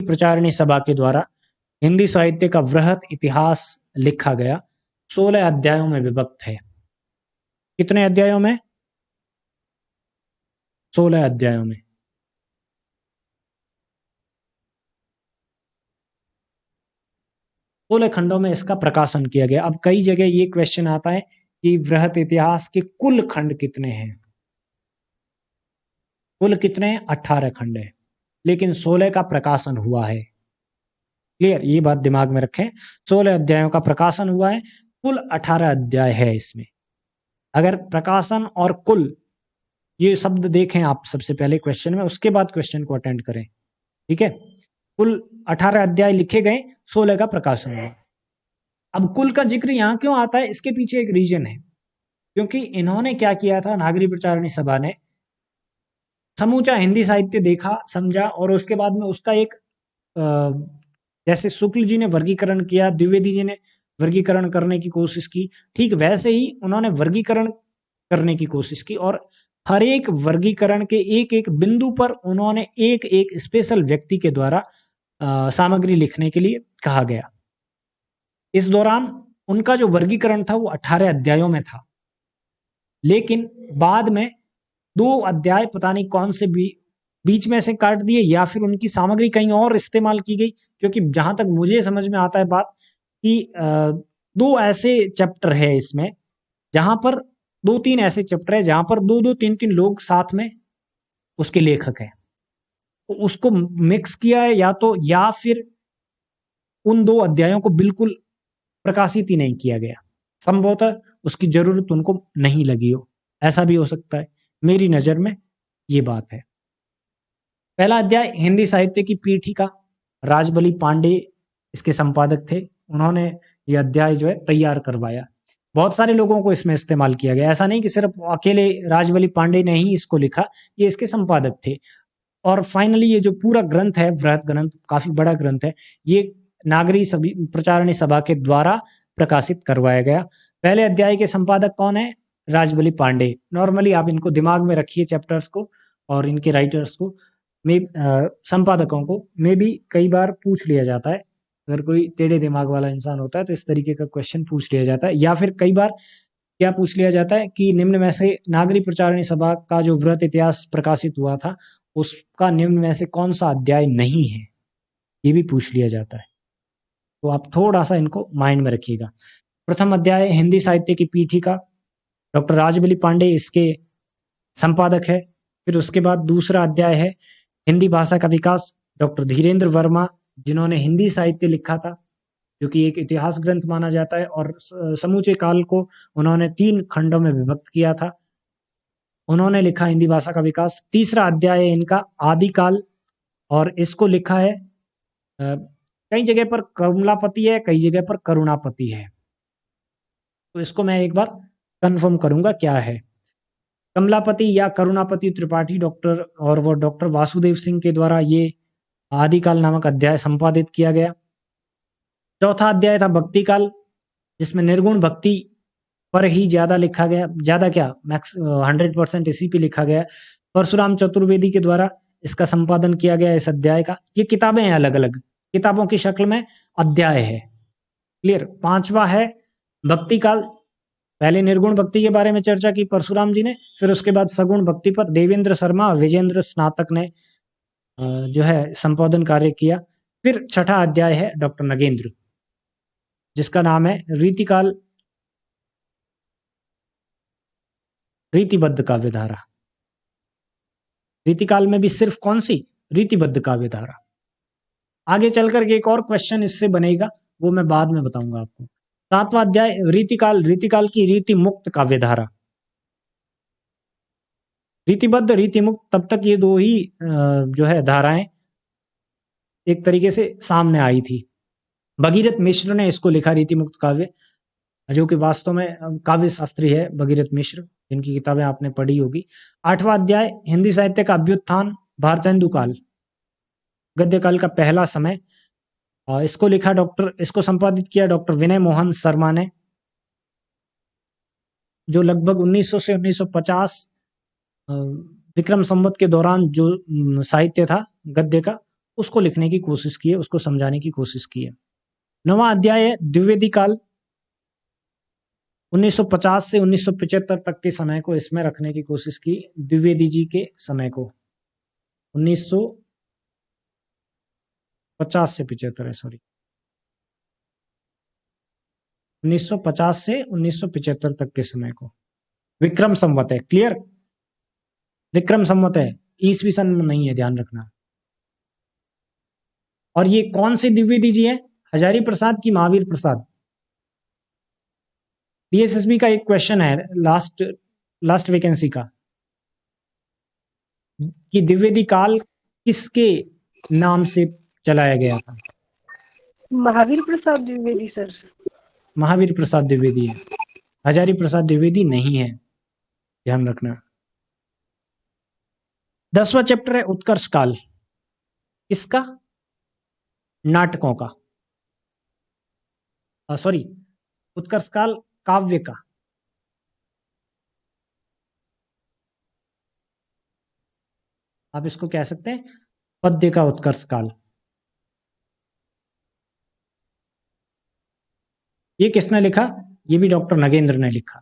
प्रचारिणी सभा के द्वारा हिंदी साहित्य का वृहत इतिहास लिखा गया। 16 अध्यायों में विभक्त है। कितने अध्यायों में? 16 अध्यायों में। सोलह खंडों में इसका प्रकाशन किया गया। अब कई जगह ये क्वेश्चन आता है कि वृहत इतिहास के कुल खंड कितने हैं? कुल कितने हैं? 18 खंड है, लेकिन 16 का प्रकाशन हुआ है। क्लियर? ये बात दिमाग में रखें, 16 अध्यायों का प्रकाशन हुआ है, कुल 18 अध्याय है इसमें। अगर प्रकाशन और कुल ये शब्द देखें आप सबसे पहले क्वेश्चन में, उसके बाद क्वेश्चन को अटेंड करें। ठीक है? कुल 18 अध्याय लिखे गए, 16 का प्रकाशन हुआ। अब कुल का जिक्र यहां क्यों आता है? इसके पीछे एक रीजन है, क्योंकि इन्होंने क्या किया था, नागरी प्रचारिणी सभा ने समूचा हिंदी साहित्य देखा, समझा, और उसके बाद में उसका एक जैसे शुक्ल जी ने वर्गीकरण किया, द्विवेदी जी ने वर्गीकरण करने की कोशिश की, ठीक वैसे ही उन्होंने वर्गीकरण करने की कोशिश की, और हर एक वर्गीकरण के एक एक बिंदु पर उन्होंने एक एक स्पेशल व्यक्ति के द्वारा सामग्री लिखने के लिए कहा गया। इस दौरान उनका जो वर्गीकरण था वो 18 अध्यायों में था, लेकिन बाद में 2 अध्याय पता नहीं कौन से बीच में से काट दिए, या फिर उनकी सामग्री कहीं और इस्तेमाल की गई। क्योंकि जहां तक मुझे समझ में आता है बात कि 2 ऐसे चैप्टर है इसमें, जहां पर 2-3 ऐसे चैप्टर है जहां पर 2-2, 3-3 लोग साथ में उसके लेखक हैं, तो उसको मिक्स किया है, या फिर उन 2 अध्यायों को बिल्कुल प्रकाशित ही नहीं किया गया। संभवतः उसकी जरूरत उनको नहीं लगी हो, ऐसा भी हो सकता है। मेरी नजर में ये बात है। पहला अध्याय हिंदी साहित्य की पीठिका, राजबली पांडे इसके संपादक थे। उन्होंने ये अध्याय जो है तैयार करवाया। बहुत सारे लोगों को इसमें इस्तेमाल किया गया, ऐसा नहीं कि सिर्फ अकेले राजबली पांडे ने ही इसको लिखा, ये इसके संपादक थे। और फाइनली ये जो पूरा ग्रंथ है, वृहत ग्रंथ, काफी बड़ा ग्रंथ है, ये नागरी प्रचारिणी सभा के द्वारा प्रकाशित करवाया गया। पहले अध्याय के संपादक कौन है? राजबली पांडे। नॉर्मली आप इनको दिमाग में रखिए, चैप्टर्स को और इनके राइटर्स को, संपादकों को। में भी कई बार पूछ लिया जाता है, अगर कोई टेढ़े दिमाग वाला इंसान होता है तो इस तरीके का क्वेश्चन पूछ लिया जाता है। या फिर कई बार क्या पूछ लिया जाता है कि निम्न में से नागरी प्रचारिणी सभा का जो वृहत इतिहास प्रकाशित हुआ था उसका निम्न में से कौन सा अध्याय नहीं है, ये भी पूछ लिया जाता है। तो आप थोड़ा सा इनको माइंड में रखिएगा। प्रथम अध्याय हिंदी साहित्य की पीठिका, डॉक्टर राजबली पांडे इसके संपादक है। फिर उसके बाद दूसरा अध्याय है हिंदी भाषा का विकास, डॉक्टर धीरेन्द्र वर्मा, जिन्होंने हिंदी साहित्य लिखा था, जो कि एक इतिहास ग्रंथ माना जाता है, और समूचे काल को उन्होंने 3 खंडों में विभक्त किया था। उन्होंने लिखा हिंदी भाषा का विकास। तीसरा अध्याय है इनका आदिकाल, और इसको लिखा है कई जगह पर कमलापति है, कई जगह पर करुणापति है, तो इसको मैं एक बार कंफर्म करूंगा क्या है। कमलापति या करुणापति त्रिपाठी डॉक्टर, और वो डॉक्टर वासुदेव सिंह के द्वारा ये आदिकाल नामक अध्याय संपादित किया गया। चौथा अध्याय था भक्ति काल, जिसमें निर्गुण भक्ति पर ही ज्यादा लिखा गया, ज्यादा क्या, मैक्स 100% इसी पे लिखा गया। परशुराम चतुर्वेदी के द्वारा इसका संपादन किया गया इस अध्याय का। ये किताबें हैं, अलग अलग किताबों की शक्ल में अध्याय है। क्लियर? पांचवा है भक्ति काल। पहले निर्गुण भक्ति के बारे में चर्चा की परशुराम जी ने, फिर उसके बाद सगुण भक्ति पर देवेंद्र शर्मा और विजेंद्र स्नातक ने जो है संपादन कार्य किया। फिर छठा अध्याय है डॉक्टर नगेंद्र, जिसका नाम है रीतिकाल, रीतिबद्ध काव्यधारा। रीतिकाल में भी सिर्फ कौन सी? रीतिबद्ध काव्यधारा। आगे चलकर के एक और क्वेश्चन इससे बनेगा, वो मैं बाद में बताऊंगा आपको। 7वां अध्याय रीतिकाल, रीतिकाल की रीति मुक्त काव्यधारा। रीतिबद्ध, रीति मुक्त, तब तक ये 2 ही जो है धाराएं एक तरीके से सामने आई थी। भगीरथ मिश्र ने इसको लिखा रीति मुक्त काव्य, जो कि वास्तव में काव्य शास्त्री है भगीरथ मिश्र, जिनकी किताबें आपने पढ़ी होगी। 8वां अध्याय हिंदी साहित्य का अभ्युत्थान, भारतेंदु काल, गद्य काल का पहला समय। इसको लिखा इसको संपादित किया डॉक्टर विनय मोहन शर्मा ने, जो लगभग 1900 से 1950 विक्रम संवत के दौरान जो साहित्य था गद्य का, उसको लिखने की कोशिश की है, उसको समझाने की कोशिश की है। 9वां अध्याय है द्विवेदी काल। 1950 से 1975 तक के समय को इसमें रखने की कोशिश की, द्विवेदी जी के समय को। 1950 से 75 है, सॉरी, 1950 से 1975 तक के समय को। विक्रम संवत है, क्लियर, विक्रम संवत है, ईसवी सन में नहीं है, ध्यान रखना। और ये कौन से द्विवेदी जी है? हजारी प्रसाद की महावीर प्रसाद। डीएसएसबी का एक क्वेश्चन है लास्ट वैकेंसी का, कि द्विवेदी काल किसके नाम से चलाया गया था? महावीर प्रसाद द्विवेदी सर। महावीर प्रसाद द्विवेदी है, हजारी प्रसाद द्विवेदी नहीं है, ध्यान रखना। 10वां चैप्टर है उत्कर्ष काल। किसका? नाटकों का, सॉरी, उत्कर्ष काल काव्य का। आप इसको कह सकते हैं पद्य का उत्कर्ष काल। ये किसने लिखा? ये भी डॉक्टर नगेंद्र ने लिखा।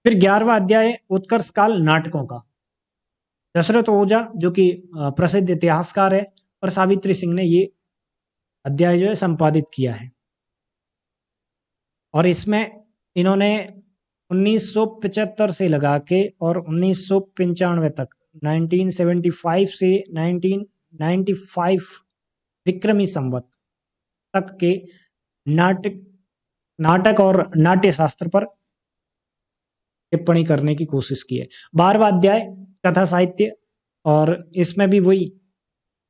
फिर 11वां अध्याय है उत्कर्ष काल नाटकों का। दशरथ ओझा जो कि प्रसिद्ध इतिहासकार है, और सावित्री सिंह ने ये अध्याय जो है संपादित किया है। और इसमें इन्होंने 1975 से लगा के और 1995 तक, 1975 से 1995 विक्रमी संवत तक के नाटक और नाट्य शास्त्र पर टिप्पणी करने की कोशिश की है। 12वां अध्याय कथा साहित्य, और इसमें भी वही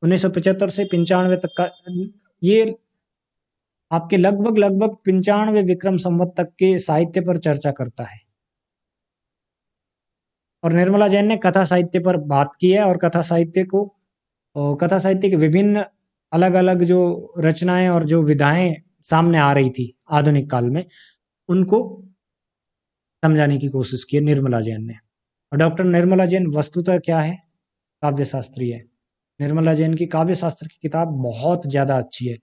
1975 से 95 तक का, ये आपके लगभग 95 विक्रम संवत तक के साहित्य पर चर्चा करता है। और निर्मला जैन ने कथा साहित्य पर बात की है, और कथा साहित्य के विभिन्न अलग अलग जो रचनाएं और जो विधाएं सामने आ रही थी आधुनिक काल में, उनको समझाने की कोशिश की है निर्मला जैन ने। और डॉक्टर निर्मला जैन वस्तुतः क्या है? काव्य शास्त्री है। निर्मला जैन की काव्य शास्त्र की किताब बहुत ज्यादा अच्छी है।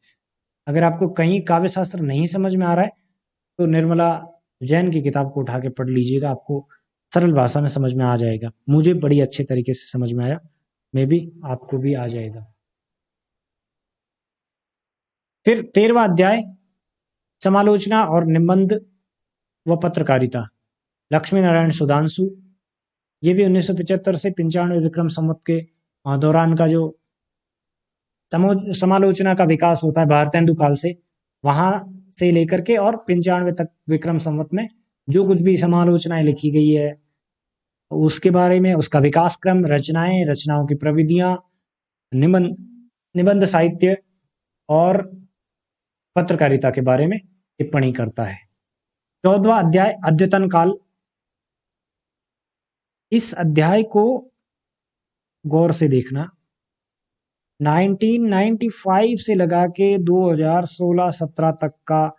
अगर आपको कहीं काव्य शास्त्र नहीं समझ में आ रहा है तो निर्मला जैन की किताब को उठा के पढ़ लीजिएगा, आपको सरल भाषा में समझ में आ जाएगा। मुझे बड़ी अच्छे तरीके से समझ में आया, मे भी आपको भी आ जाएगा। फिर 13वां अध्याय समालोचना और निबंध व पत्रकारिता, लक्ष्मी नारायण सुधांशु। ये भी 1975 से 95 विक्रम संवत के दौरान का जो समालोचना का विकास होता है भारतेंदु काल से, वहां से लेकर के और 95 तक विक्रम संवत में जो कुछ भी समालोचनाएं लिखी गई है उसके बारे में, उसका विकास क्रम, रचनाएं, रचनाओं की प्रविधियां, निबंध साहित्य और पत्रकारिता के बारे में टिप्पणी करता है। 14वां अध्याय अद्यतन काल। इस अध्याय को गौर से देखना। 1995 से लगा के 2016-17 तक का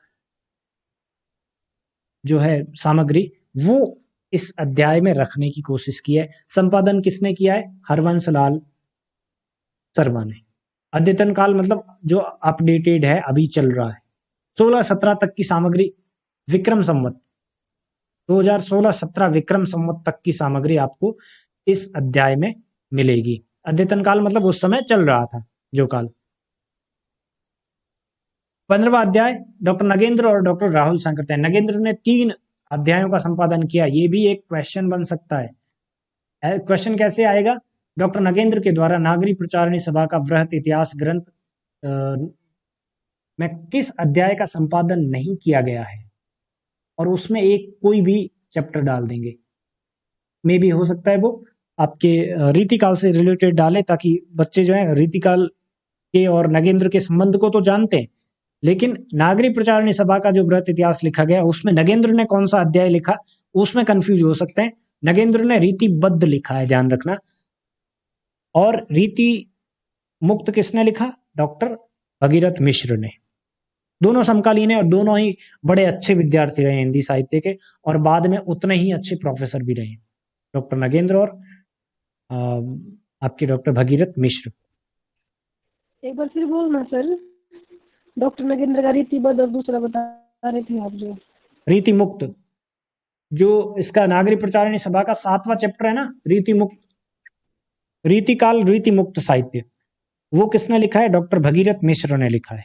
जो है सामग्री, वो इस अध्याय में रखने की कोशिश की है। संपादन किसने किया है? हरवंश लाल शर्मा ने। अद्यतन काल मतलब जो अपडेटेड है, अभी चल रहा है। 16-17 तक की सामग्री, विक्रम संवत 2016-17 विक्रम संवत तक की सामग्री आपको इस अध्याय में मिलेगी। अद्यतन काल मतलब उस समय चल रहा था जो काल। 15वां अध्याय डॉक्टर नगेंद्र और डॉक्टर राहुल सांकृत्यायन। नगेंद्र ने 3 अध्यायों का संपादन किया। ये भी एक क्वेश्चन बन सकता है। क्वेश्चन कैसे आएगा? डॉक्टर नगेंद्र के द्वारा नागरी प्रचारणी सभा का वृहत इतिहास ग्रंथ में किस अध्याय का संपादन नहीं किया गया है, और उसमें एक कोई भी चैप्टर डाल देंगे। मे भी हो सकता है वो आपके रीतिकाल से रिलेटेड डाले, ताकि बच्चे जो है रीतिकाल के और नगेंद्र के संबंध को तो जानते हैं, लेकिन नागरी प्रचारणी सभा का जो वृहत इतिहास लिखा गया उसमें नगेंद्र ने कौन सा अध्याय लिखा उसमें कंफ्यूज हो सकते हैं। नगेंद्र ने रीतिबद्ध लिखा है, ध्यान रखना। और रीति मुक्त किसने लिखा? डॉक्टर भगीरथ मिश्र ने। दोनों समकालीन है और दोनों ही बड़े अच्छे विद्यार्थी रहे हिंदी साहित्य के, और बाद में उतने ही अच्छे प्रोफेसर भी रहे, डॉक्टर नगेंद्र और आपके डॉक्टर भगीरथ मिश्र। एक बार फिर बोलना सर। डॉक्टर नगेंद्र का रीतिबद्ध और दूसरा बता रहे थे आप जो। रीति मुक्त, जो इसका नागरिक प्रचारिणी सभा का 7वां चैप्टर है ना, रीति मुक्त, रीतिकाल रीति मुक्त साहित्य, वो किसने लिखा है? डॉक्टर भगीरथ मिश्र ने लिखा है।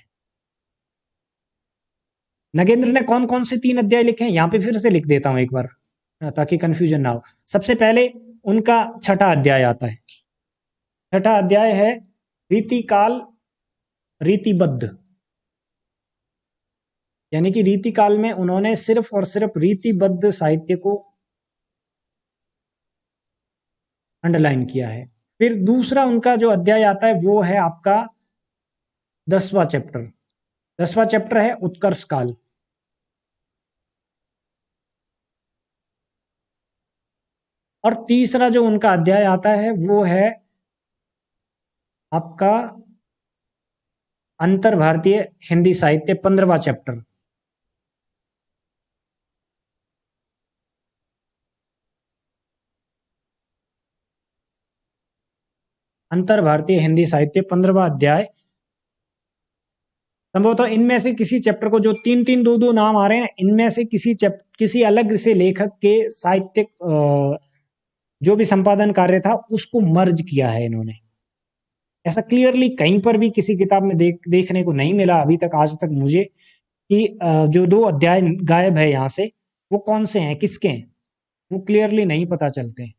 नगेंद्र ने कौन कौन से 3 अध्याय लिखे हैं, यहां पे फिर से लिख देता हूं एक बार ताकि कंफ्यूजन ना हो। सबसे पहले उनका 6ठा अध्याय आता है। 6ठा अध्याय है रीतिकाल रीतिबद्ध, यानी कि रीतिकाल में उन्होंने सिर्फ और सिर्फ रीतिबद्ध साहित्य को अंडरलाइन किया है। फिर दूसरा उनका जो अध्याय आता है वो है आपका 10वां चैप्टर। 10वां चैप्टर है उत्कर्ष काल। और तीसरा जो उनका अध्याय आता है वो है आपका अंतर भारतीय हिंदी साहित्य, 15वां चैप्टर। अंतर भारतीय हिंदी साहित्य 15वां अध्याय। संभवतः इनमें से किसी चैप्टर को, जो 3-3 2-2 नाम आ रहे हैं, इनमें से किसी अलग से लेखक के साहित्यिक जो भी संपादन कार्य था उसको मर्ज किया है इन्होंने। ऐसा क्लियरली कहीं पर भी किसी किताब में देखने को नहीं मिला अभी तक, आज तक मुझे, कि जो 2 अध्याय गायब है यहाँ से, वो कौन से हैं, किसके हैं, वो क्लियरली नहीं पता चलते हैं।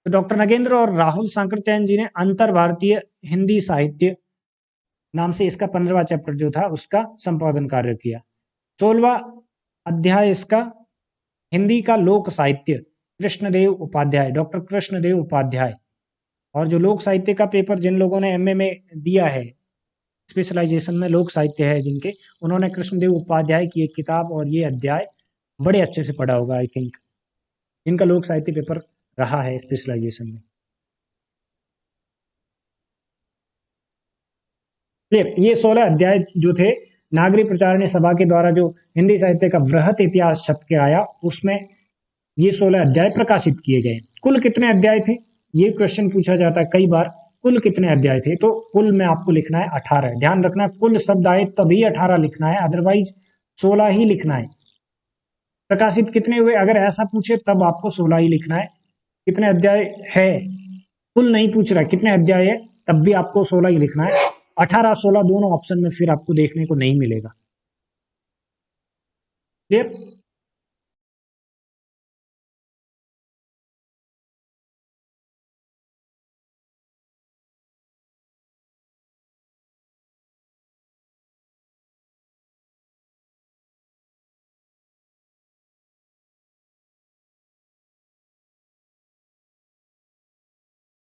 तो डॉक्टर नगेंद्र और राहुल सांकृत्यायन जी ने अंतर भारतीय हिंदी साहित्य नाम से इसका 15वां चैप्टर जो था उसका संपादन कार्य किया। 16वां अध्याय इसका हिंदी का लोक साहित्य, कृष्णदेव उपाध्याय, डॉक्टर कृष्णदेव उपाध्याय। और जो लोक साहित्य का पेपर जिन लोगों ने एमए में दिया है, स्पेशलाइजेशन में लोक साहित्य है जिनके, उन्होंने कृष्णदेव उपाध्याय की एक किताब और ये अध्याय बड़े अच्छे से पढ़ा होगा आई थिंक, जिनका लोक साहित्य पेपर रहा है स्पेशलाइजेशन में। क्लियर? ये 16 अध्याय जो थे नागरिक प्रचारिणी सभा के द्वारा जो हिंदी साहित्य का वृहत इतिहास छप के आया, उसमें ये 16 अध्याय प्रकाशित किए गए। कुल कितने अध्याय थे, ये क्वेश्चन पूछा जाता है कई बार, कुल कितने अध्याय थे? तो कुल में आपको लिखना है 18। ध्यान रखना, कुल शब्द आए तभी 18 लिखना है, अदरवाइज 16 ही लिखना है। प्रकाशित कितने हुए अगर ऐसा पूछे तब आपको 16 ही लिखना है। कितने अध्याय है, कुल नहीं पूछ रहा कितने अध्याय है, तब भी आपको 16 ही लिखना है। 18 16 दोनों ऑप्शन में फिर आपको देखने को नहीं मिलेगा। क्लियर?